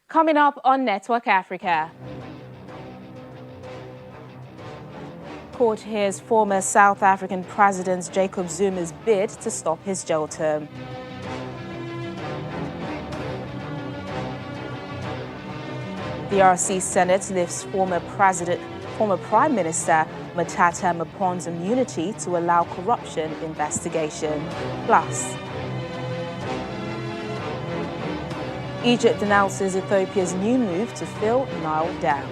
Coming up on Network Africa. Court hears former South African President Jacob Zuma's bid to stop his jail term. The RC Senate lifts former Prime Minister Matata Mapon's immunity to allow corruption investigation. Plus, Egypt announces Ethiopia's new move to fill Nile Dam.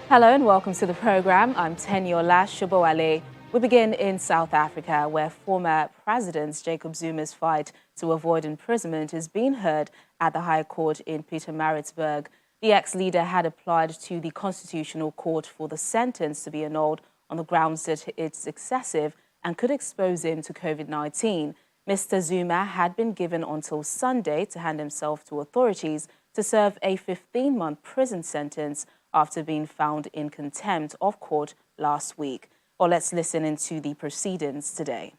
Hello and welcome to the program. I'm Teniola Shobowale. We begin in South Africa, where former President Jacob Zuma's fight to avoid imprisonment is being heard at the High Court in Pietermaritzburg. The ex-leader had applied to the Constitutional Court for the sentence to be annulled on the grounds that it's excessive and could expose him to COVID-19. Mr. Zuma had been given until Sunday to hand himself to authorities to serve a 15-month prison sentence after being found in contempt of court last week. Well, let's listen into the proceedings today.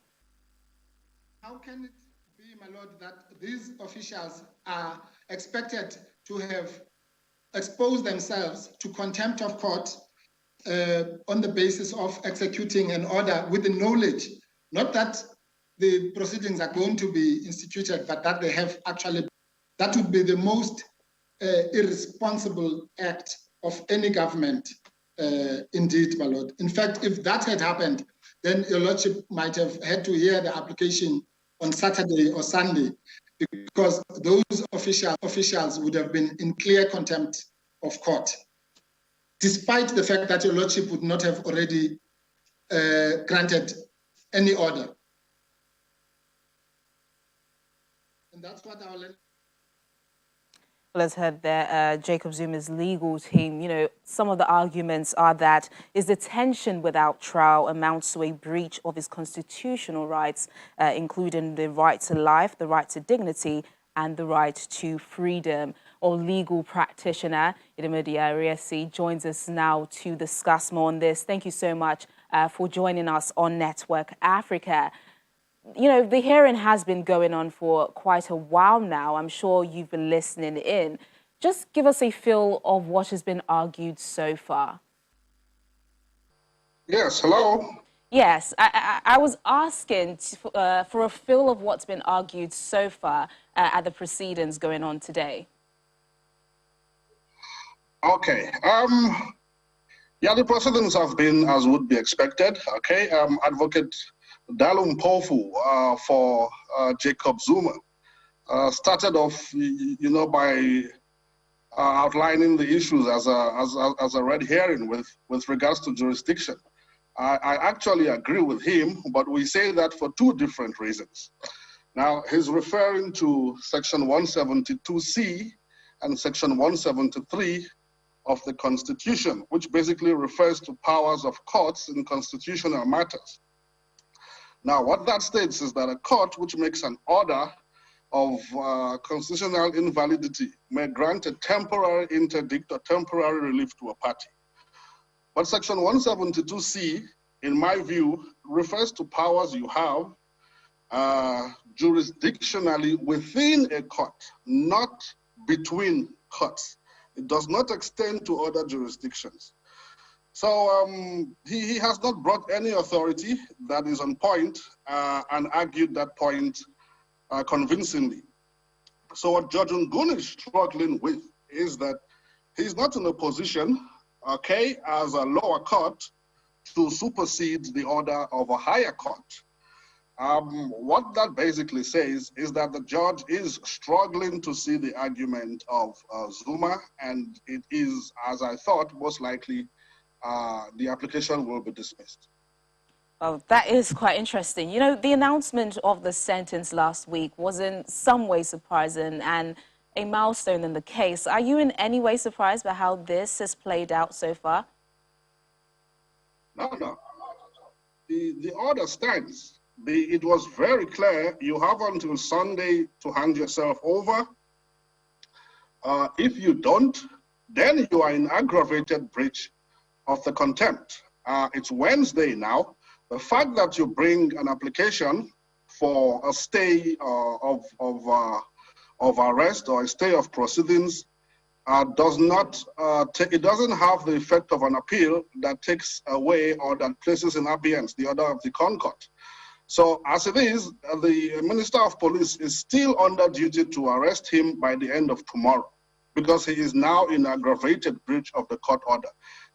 How can it be, my lord, that these officials are expected to have exposed themselves to contempt of court on the basis of executing an order with the knowledge, not that the proceedings are going to be instituted, but that they have actually, that would be the most irresponsible act of any government, indeed, my lord. In fact, if that had happened, then your lordship might have had to hear the application on Saturday or Sunday, because those officials would have been in clear contempt of court, despite the fact that your lordship would not have already granted any order. And that's what our As heard there, Jacob Zuma's legal team, some of the arguments are that his detention without trial amounts to a breach of his constitutional rights, including the right to life, the right to dignity, and the right to freedom. Our legal practitioner, Idemidi Ariesi, joins us now to discuss more on this. Thank you so much for joining us on Network Africa. The hearing has been going on for quite a while now. I'm sure you've been listening in. Just give us a feel of what has been argued so far. Yes, hello. Yes, I was asking for a feel of what's been argued so far at the proceedings going on today. Okay. The proceedings have been as would be expected. Okay. Advocate Dalum Pofu for Jacob Zuma started off, by outlining the issues as a red herring with regards to jurisdiction. I actually agree with him, but we say that for two different reasons. Now, he's referring to Section 172C and Section 173 of the Constitution, which basically refers to powers of courts in constitutional matters. Now, what that states is that a court which makes an order of constitutional invalidity may grant a temporary interdict or temporary relief to a party. But Section 172C, in my view, refers to powers you have jurisdictionally within a court, not between courts. It does not extend to other jurisdictions. So he has not brought any authority that is on point and argued that point convincingly. So what Judge Ngun is struggling with is that he's not in a position, as a lower court to supersede the order of a higher court. What that basically says is that the judge is struggling to see the argument of Zuma, and it is, as I thought, most likely the application will be dismissed. Well, that is quite interesting. The announcement of the sentence last week was in some way surprising and a milestone in the case. Are you in any way surprised by how this has played out so far? No. the order stands. It was very clear. You have until Sunday to hand yourself over. If you don't, then you are in aggravated breach of the contempt. It's Wednesday now. The fact that you bring an application for a stay of arrest or a stay of proceedings does not it doesn't have the effect of an appeal that takes away or that places in abeyance the order of the Concord. So as it is, the Minister of Police is still under duty to arrest him by the end of tomorrow, because he is now in aggravated breach of the court order.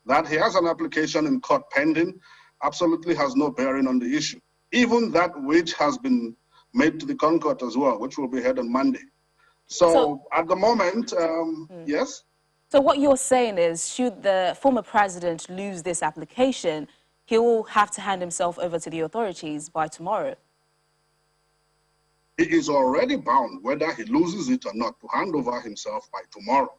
That he has an application in court pending absolutely has no bearing on the issue. Even that which has been made to the Concord as well, which will be heard on Monday. So at the moment, yes? So what you're saying is, should the former president lose this application, he will have to hand himself over to the authorities by tomorrow? He is already bound, whether he loses it or not, to hand over himself by tomorrow.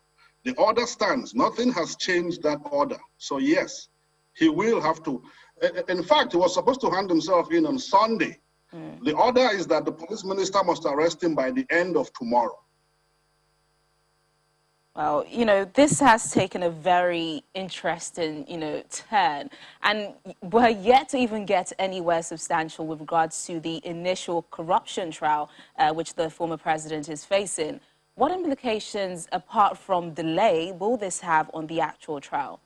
The order stands. Nothing has changed that order. So yes, he will have to. In fact, he was supposed to hand himself in on Sunday. The order is that the police minister must arrest him by the end of tomorrow. Well, you know, this has taken a very interesting, turn, and we're yet to even get anywhere substantial with regards to the initial corruption trial which the former president is facing. What implications, apart from delay, will this have on the actual trial?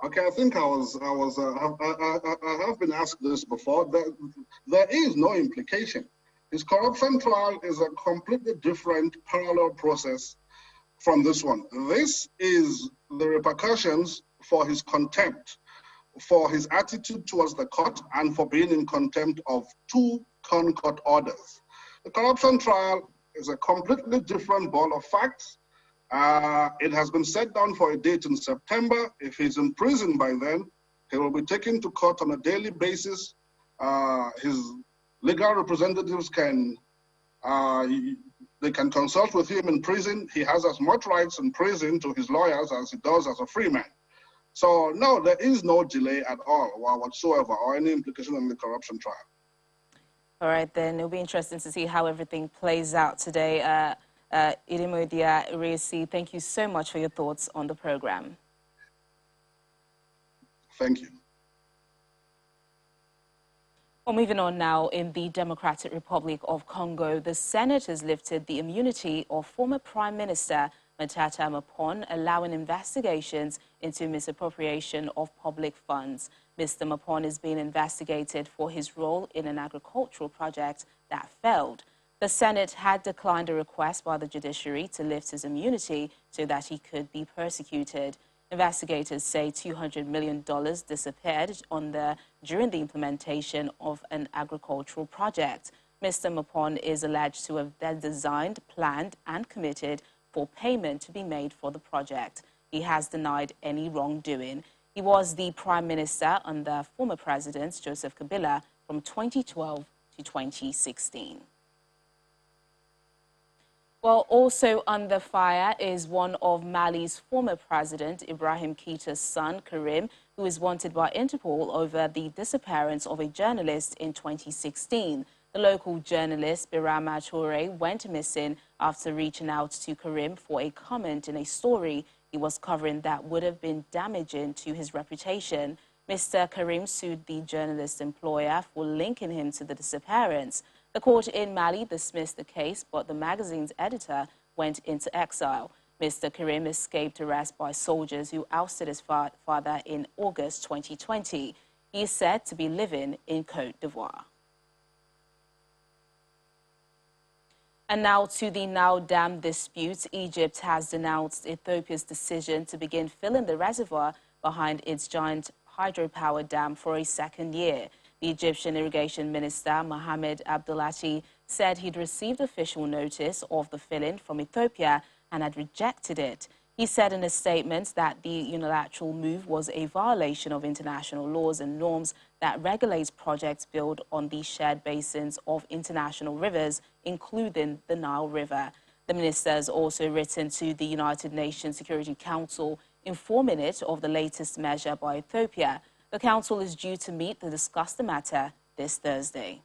Okay, I think I have been asked this before. There is no implication. His corruption trial is a completely different parallel process from this one. This is the repercussions for his contempt, for his attitude towards the court, and for being in contempt of 2 Concord orders. The corruption trial is a completely different ball of facts. It has been set down for a date in September. If he's in prison by then, he will be taken to court on a daily basis. His legal representatives can consult with him in prison. He has as much rights in prison to his lawyers as he does as a free man. So no, there is no delay at all whatsoever, or any implication on the corruption trial. All right, then it'll be interesting to see how everything plays out today. Irimodia Iresi, thank you so much for your thoughts on the program. Thank you. Well, moving on now, in the Democratic Republic of Congo, the Senate has lifted the immunity of former Prime Minister Matata Mapon, allowing investigations into misappropriation of public funds. Mr. Mapon is being investigated for his role in an agricultural project that failed. The Senate had declined a request by the judiciary to lift his immunity so that he could be persecuted. Investigators say $200 million disappeared during the implementation of an agricultural project. Mr. Mapon is alleged to have then designed, planned, and committed for payment to be made for the project. He has denied any wrongdoing. He was the Prime Minister under former President Joseph Kabila from 2012 to 2016. Well, also under fire is one of Mali's former president, Ibrahim Keita's son, Karim, who is wanted by Interpol over the disappearance of a journalist in 2016. The local journalist, Birama Toure, went missing after reaching out to Karim for a comment in a story he was covering that would have been damaging to his reputation. Mr. Karim sued the journalist's employer for linking him to the disappearance. The court in Mali dismissed the case, but the magazine's editor went into exile. Mr. Karim escaped arrest by soldiers who ousted his father in August 2020. He is said to be living in Côte d'Ivoire. And now to the Nile Dam dispute. Egypt has denounced Ethiopia's decision to begin filling the reservoir behind its giant hydropower dam for a second year. The Egyptian irrigation minister, Mohamed Abdullahi, said he'd received official notice of the filling from Ethiopia and had rejected it. He said in a statement that the unilateral move was a violation of international laws and norms that regulates projects built on the shared basins of international rivers, including the Nile River. The minister has also written to the United Nations Security Council, informing it of the latest measure by Ethiopia. The council is due to meet to discuss the matter this Thursday.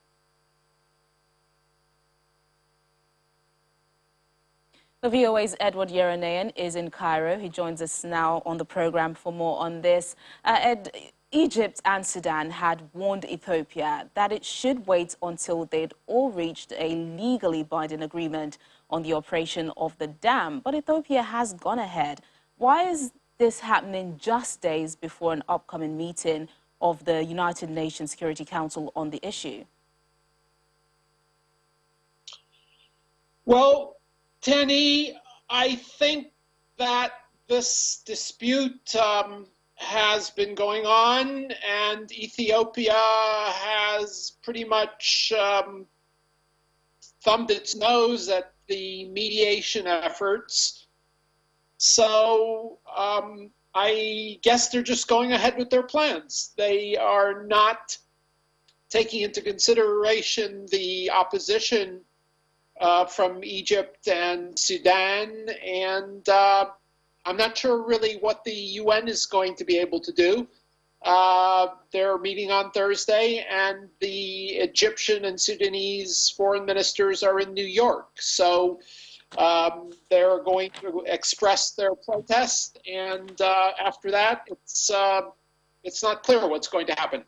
The VOA's Edward Yeranayan is in Cairo. He joins us now on the program for more on this. Ed, Egypt and Sudan had warned Ethiopia that it should wait until they'd all reached a legally binding agreement on the operation of the dam. But Ethiopia has gone ahead. Why is this happening just days before an upcoming meeting of the United Nations Security Council on the issue? Well, Tenny, I think that this dispute has been going on, and Ethiopia has pretty much thumbed its nose at the mediation efforts. So I guess they're just going ahead with their plans. They are not taking into consideration the opposition from Egypt and Sudan, and I'm not sure really what the UN is going to be able to do. They're meeting on Thursday, and the Egyptian and Sudanese foreign ministers are in New York. So they're going to express their protest, and after that, it's not clear what's going to happen.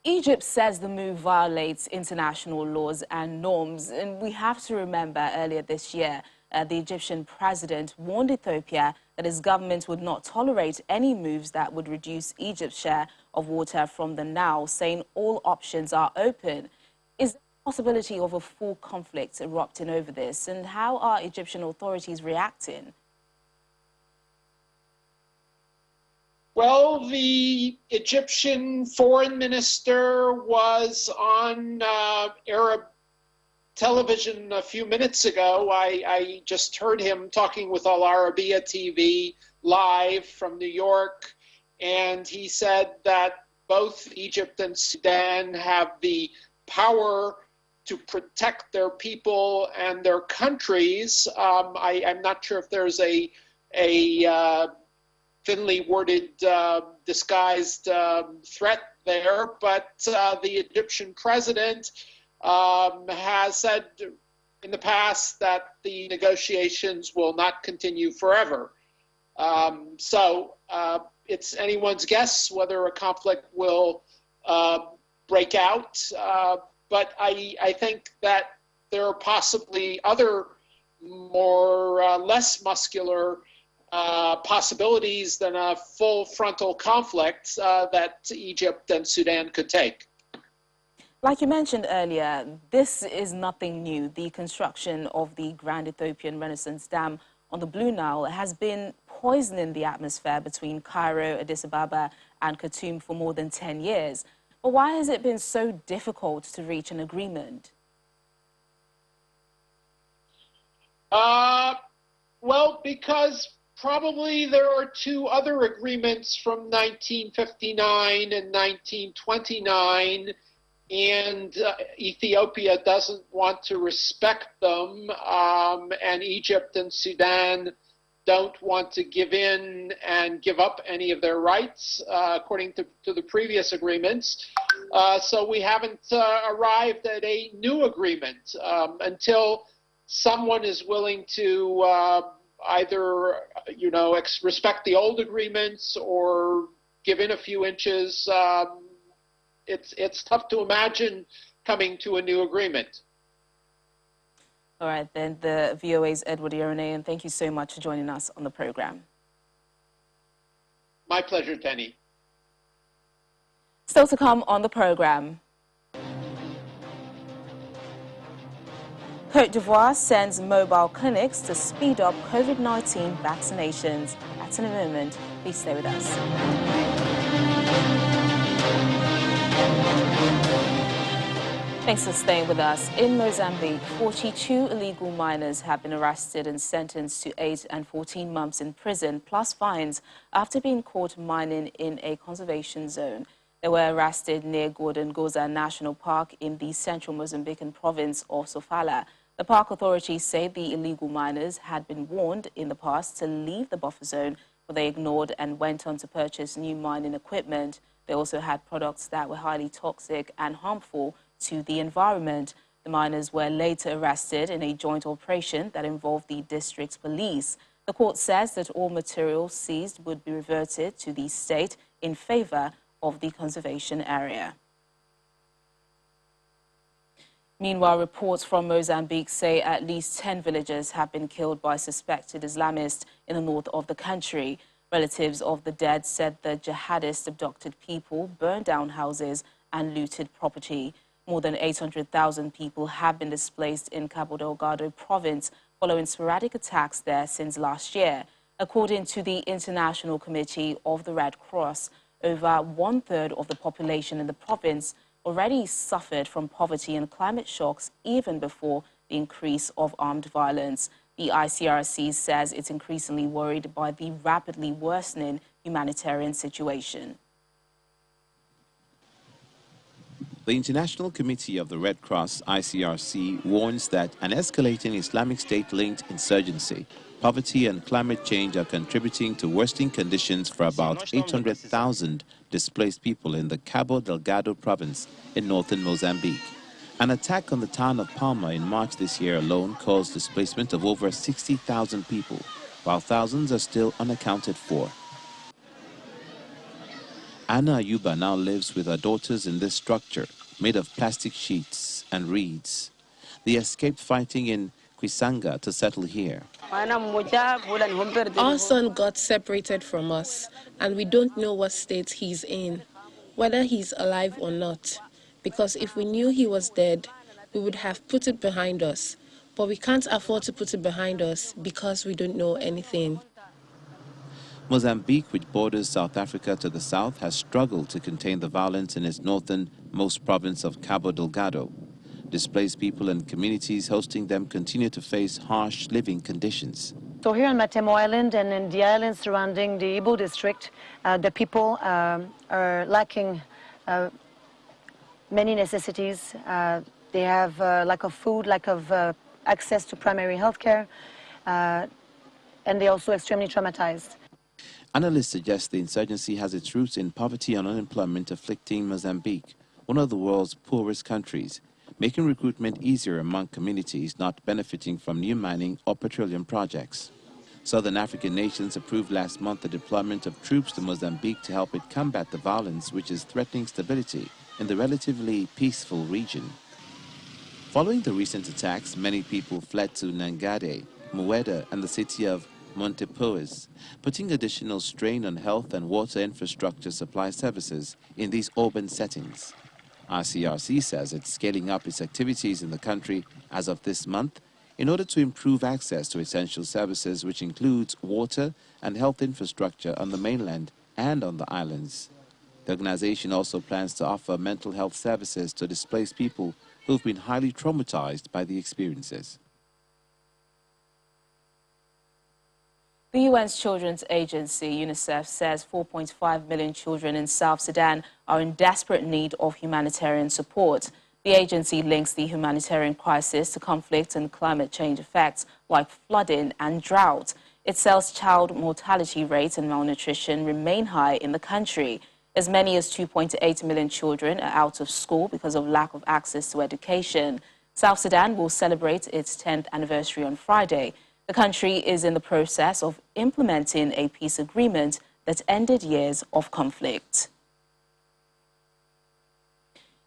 Egypt says the move violates international laws and norms, and we have to remember earlier this year, the Egyptian president warned Ethiopia that his government would not tolerate any moves that would reduce Egypt's share of water from the Nile, saying all options are open. Is there a possibility of a full conflict erupting over this, and how are Egyptian authorities reacting? Well, the Egyptian foreign minister was on Arab television a few minutes ago. I just heard him talking with Al Arabiya TV live from New York, and he said that both Egypt and Sudan have the power to protect their people and their countries. I'm not sure if there's a thinly worded, disguised threat there, but the Egyptian president has said in the past that the negotiations will not continue forever. So it's anyone's guess whether a conflict will break out, but I think that there are possibly other more less muscular possibilities than a full frontal conflict that Egypt and Sudan could take. Like you mentioned earlier, this is nothing new. The construction of the Grand Ethiopian Renaissance Dam on the Blue Nile has been poisoning the atmosphere between Cairo, Addis Ababa and Khartoum for more than 10 years. But why has it been so difficult to reach an agreement? Well, because probably there are two other agreements from 1959 and 1929, and Ethiopia doesn't want to respect them, and Egypt and Sudan don't want to give in and give up any of their rights, according to the previous agreements. So we haven't arrived at a new agreement until someone is willing to either, respect the old agreements or give in a few inches. It's tough to imagine coming to a new agreement. All right, then, the VOA's Edward Yeranayan, thank you so much for joining us on the program. My pleasure, Tenny. Still to come on the program. Côte d'Ivoire sends mobile clinics to speed up COVID-19 vaccinations. That's in a moment. Please stay with us. Thanks for staying with us. In Mozambique, 42 illegal miners have been arrested and sentenced to 8 and 14 months in prison, plus fines, after being caught mining in a conservation zone. They were arrested near Gordon Goza National Park in the central Mozambican province of Sofala. The park authorities say the illegal miners had been warned in the past to leave the buffer zone but they ignored and went on to purchase new mining equipment. They also had products that were highly toxic and harmful to the environment. The miners were later arrested in a joint operation that involved the district's police. The court says that all materials seized would be reverted to the state in favor of the conservation area. Meanwhile, reports from Mozambique say at least 10 villagers have been killed by suspected Islamists in the north of the country. Relatives of the dead said the jihadists abducted people, burned down houses and looted property. More than 800,000 people have been displaced in Cabo Delgado province following sporadic attacks there since last year. According to the International Committee of the Red Cross, over one-third of the population in the province already suffered from poverty and climate shocks even before the increase of armed violence. The ICRC says it's increasingly worried by the rapidly worsening humanitarian situation. The International Committee of the Red Cross, ICRC, warns that an escalating Islamic State-linked insurgency, poverty and climate change are contributing to worsening conditions for about 800,000 displaced people in the Cabo Delgado province in northern Mozambique. An attack on the town of Palma in March this year alone caused displacement of over 60,000 people, while thousands are still unaccounted for. Anna Ayuba now lives with her daughters in this structure, made of plastic sheets and reeds. They escaped fighting in Kisanga to settle here. Our son got separated from us, and we don't know what state he's in, whether he's alive or not. Because if we knew he was dead, we would have put it behind us. But we can't afford to put it behind us because we don't know anything. Mozambique, which borders South Africa to the south, has struggled to contain the violence in its northernmost province of Cabo Delgado. Displaced people and communities hosting them continue to face harsh living conditions. So here on Matemo Island and in the islands surrounding the Ibo district, the people are lacking many necessities. They have lack of food, lack of access to primary health care, and they're also extremely traumatized. Analysts suggest the insurgency has its roots in poverty and unemployment afflicting Mozambique, one of the world's poorest countries, making recruitment easier among communities not benefiting from new mining or petroleum projects. Southern African nations approved last month the deployment of troops to Mozambique to help it combat the violence which is threatening stability in the relatively peaceful region. Following the recent attacks, many people fled to Nangade, Mueda, and the city of Montepuez, putting additional strain on health and water infrastructure supply services in these urban settings. ICRC says it's scaling up its activities in the country as of this month in order to improve access to essential services, which includes water and health infrastructure on the mainland and on the islands. The organization also plans to offer mental health services to displaced people who've been highly traumatized by the experiences. The UN's Children's Agency, UNICEF, says 4.5 million children in South Sudan are in desperate need of humanitarian support. The agency links the humanitarian crisis to conflict and climate change effects like flooding and drought. It says child mortality rates and malnutrition remain high in the country. As many as 2.8 million children are out of school because of lack of access to education. South Sudan will celebrate its 10th anniversary on Friday. The country is in the process of implementing a peace agreement that ended years of conflict.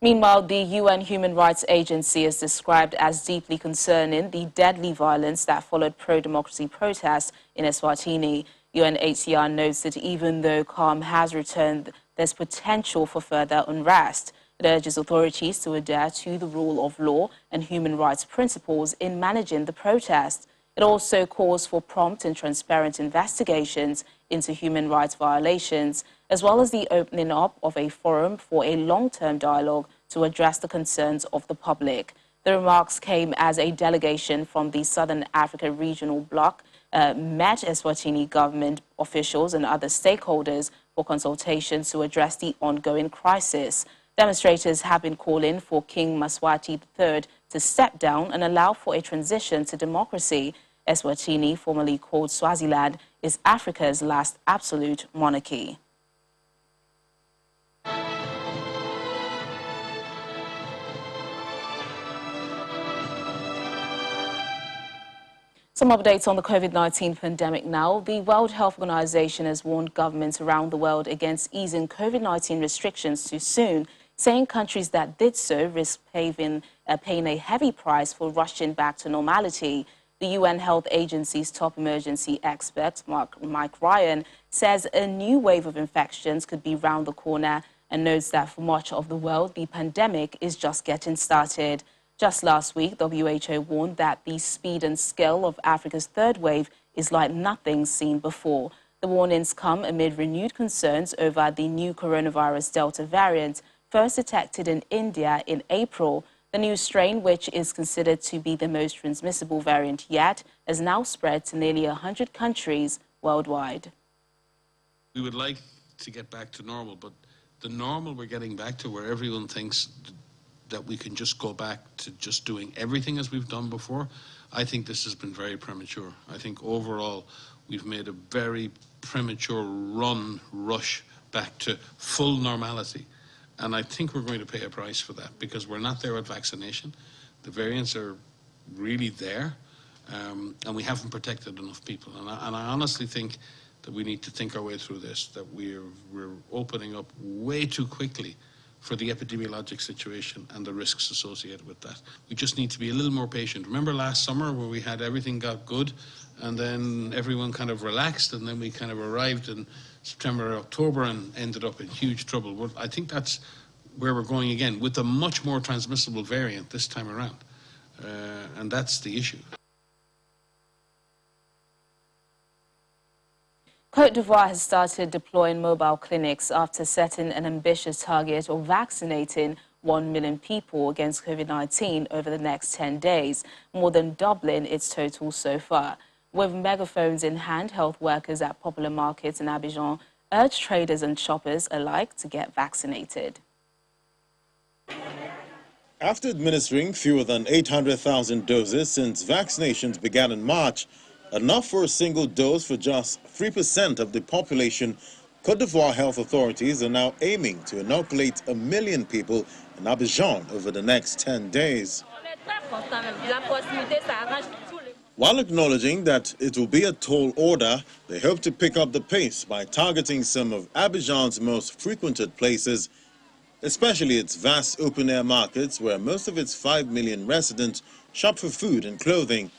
Meanwhile, the UN Human Rights Agency is described as deeply concerning the deadly violence that followed pro-democracy protests in Eswatini. UNHCR notes that even though calm has returned, there's potential for further unrest. It urges authorities to adhere to the rule of law and human rights principles in managing the protests. It also calls for prompt and transparent investigations into human rights violations, as well as the opening up of a forum for a long-term dialogue to address the concerns of the public. The remarks came as a delegation from the Southern Africa Regional Bloc met Eswatini government officials and other stakeholders for consultations to address the ongoing crisis. Demonstrators have been calling for King Maswati III to step down and allow for a transition to democracy. Eswatini, formerly called Swaziland, is Africa's last absolute monarchy. Some updates on the COVID-19 pandemic now. The World Health Organization has warned governments around the world against easing COVID-19 restrictions too soon, saying countries that did so risk paying a heavy price for rushing back to normality. The UN Health Agency's top emergency expert, Mike Ryan, says a new wave of infections could be round the corner and notes that for much of the world, the pandemic is just getting started. Just last week, WHO warned that the speed and scale of Africa's third wave is like nothing seen before. The warnings come amid renewed concerns over the new coronavirus Delta variant, first detected in India in April. The new strain, which is considered to be the most transmissible variant yet, has now spread to nearly 100 countries worldwide. We would like to get back to normal, but the normal we're getting back to, where everyone thinks that we can just go back to just doing everything as we've done before, I think this has been very premature. I think overall we've made a very premature rush back to full normality. And I think we're going to pay a price for that, because we're not there with vaccination. The variants are really there, and we haven't protected enough people. And I honestly think that we need to think our way through this, that we're opening up way too quickly for the epidemiologic situation and the risks associated with that. We just need to be a little more patient. Remember last summer where we had everything got good and then everyone kind of relaxed, and then we kind of arrived in September or October and ended up in huge trouble. Well, I think that's where we're going again, with a much more transmissible variant this time around. And that's the issue. Côte d'Ivoire has started deploying mobile clinics after setting an ambitious target of vaccinating 1 million people against COVID-19 over the next 10 days, more than doubling its total so far. With megaphones in hand, health workers at popular markets in Abidjan urge traders and shoppers alike to get vaccinated. After administering fewer than 800,000 doses since vaccinations began in March, enough for a single dose for just 3% of the population, Côte d'Ivoire health authorities are now aiming to inoculate 1 million people in Abidjan over the next 10 days. While acknowledging that it will be a tall order, they hope to pick up the pace by targeting some of Abidjan's most frequented places, especially its vast open-air markets where most of its 5 million residents shop for food and clothing.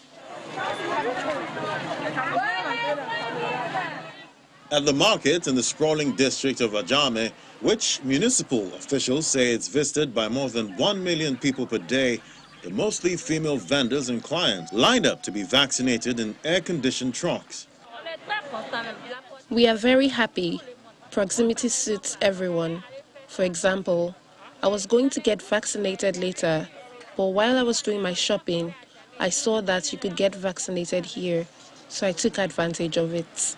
At the market in the sprawling district of Adjamé, which municipal officials say it's visited by more than 1 million people per day, the mostly female vendors and clients lined up to be vaccinated in air-conditioned trucks. We are very happy. Proximity suits everyone. For example, I was going to get vaccinated later, but while I was doing my shopping, I saw that you could get vaccinated here, so I took advantage of it.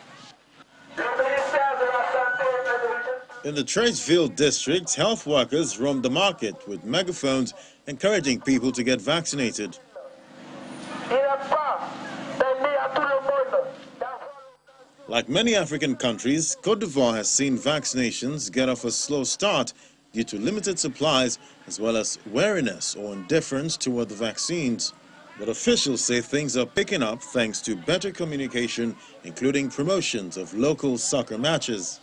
In the Treichville district, health workers roamed the market with megaphones encouraging people to get vaccinated. Like many African countries, Côte d'Ivoire has seen vaccinations get off a slow start due to limited supplies as well as wariness or indifference toward the vaccines. But officials say things are picking up thanks to better communication, including promotions of local soccer matches.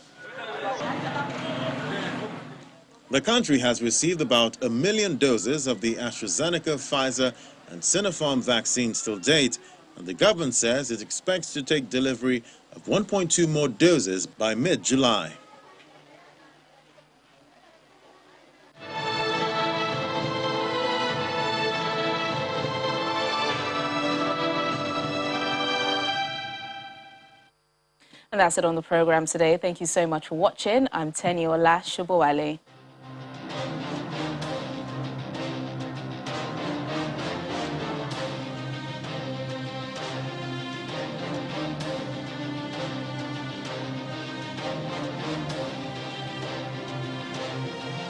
The country has received about 1 million doses of the AstraZeneca, Pfizer, and Sinopharm vaccines till date, and the government says it expects to take delivery of 1.2 more doses by mid-July. And that's it on the program today. Thank you so much for watching. I'm Teniola Shobowale.